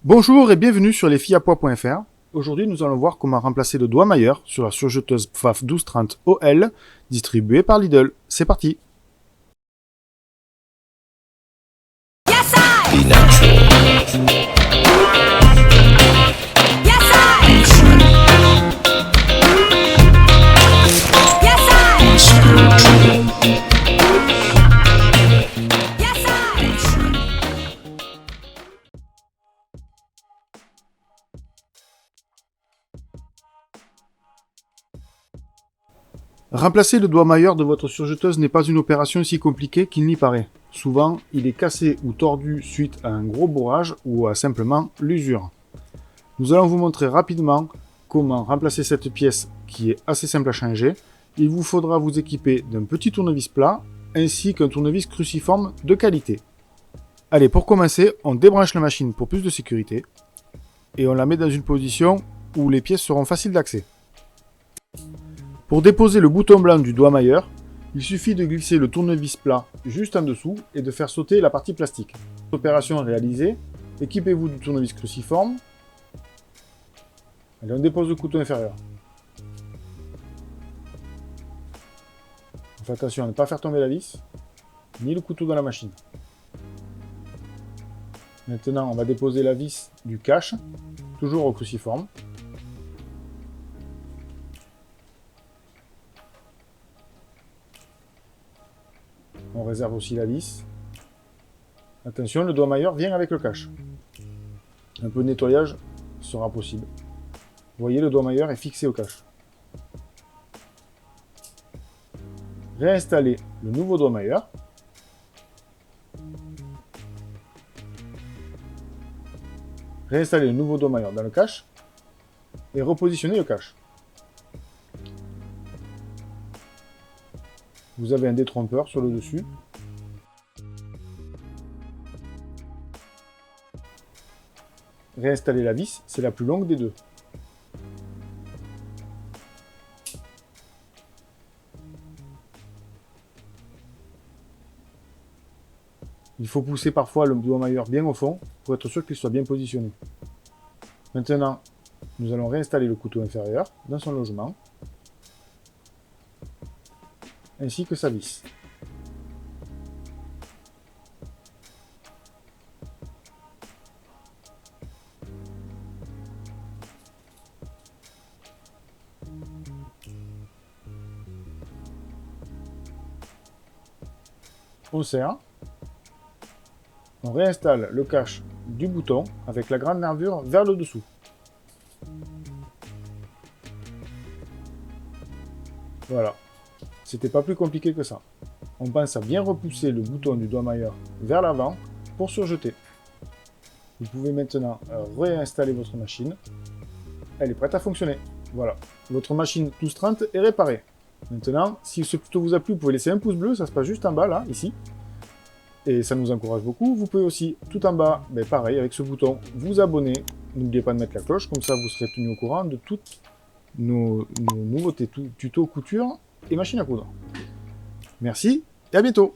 Bonjour et bienvenue sur lesfillesapois.fr. Aujourd'hui, nous allons voir comment remplacer le doigt mailleur sur la surjeteuse PFAF 1230 OL distribuée par Lidl. C'est parti. Remplacer le doigt mailleur de votre surjeteuse n'est pas une opération si compliquée qu'il n'y paraît. Souvent, il est cassé ou tordu suite à un gros bourrage ou à simplement l'usure. Nous allons vous montrer rapidement comment remplacer cette pièce qui est assez simple à changer. Il vous faudra vous équiper d'un petit tournevis plat ainsi qu'un tournevis cruciforme de qualité. Allez, pour commencer, on débranche la machine pour plus de sécurité et on la met dans une position où les pièces seront faciles d'accès. Pour déposer le bouton blanc du doigt mailleur, il suffit de glisser le tournevis plat juste en dessous et de faire sauter la partie plastique. Opération réalisée, équipez-vous du tournevis cruciforme. Allez, on dépose le couteau inférieur. On fait attention à ne pas faire tomber la vis, ni le couteau dans la machine. Maintenant, on va déposer la vis du cache, toujours au cruciforme. On réserve aussi la vis. Attention, le doigt mailleur vient avec le cache. Un peu de nettoyage sera possible. Vous voyez, le doigt mailleur est fixé au cache. Réinstallez le nouveau doigt mailleur. Réinstallez le nouveau doigt mailleur dans le cache et repositionnez le cache. Vous avez un détrompeur sur le dessus. Réinstallez la vis, c'est la plus longue des deux. Il faut pousser parfois le doigt mailleur bien au fond pour être sûr qu'il soit bien positionné. Maintenant, nous allons réinstaller le couteau inférieur dans son logement, ainsi que sa vis. On serre. On réinstalle le cache du bouton avec la grande nervure vers le dessous. Voilà. C'était pas plus compliqué que ça. On pense à bien repousser le bouton du doigt mailleur vers l'avant pour surjeter. Vous pouvez maintenant réinstaller votre machine. Elle est prête à fonctionner. Voilà. Votre machine 1230 est réparée. Maintenant, si ce tuto vous a plu, vous pouvez laisser un pouce bleu, ça se passe juste en bas, là, ici. Et ça nous encourage beaucoup. Vous pouvez aussi, tout en bas, pareil, avec ce bouton, vous abonner. N'oubliez pas de mettre la cloche, comme ça vous serez tenu au courant de toutes nos nouveautés, tutos couture et machine à coudre. Merci et à bientôt.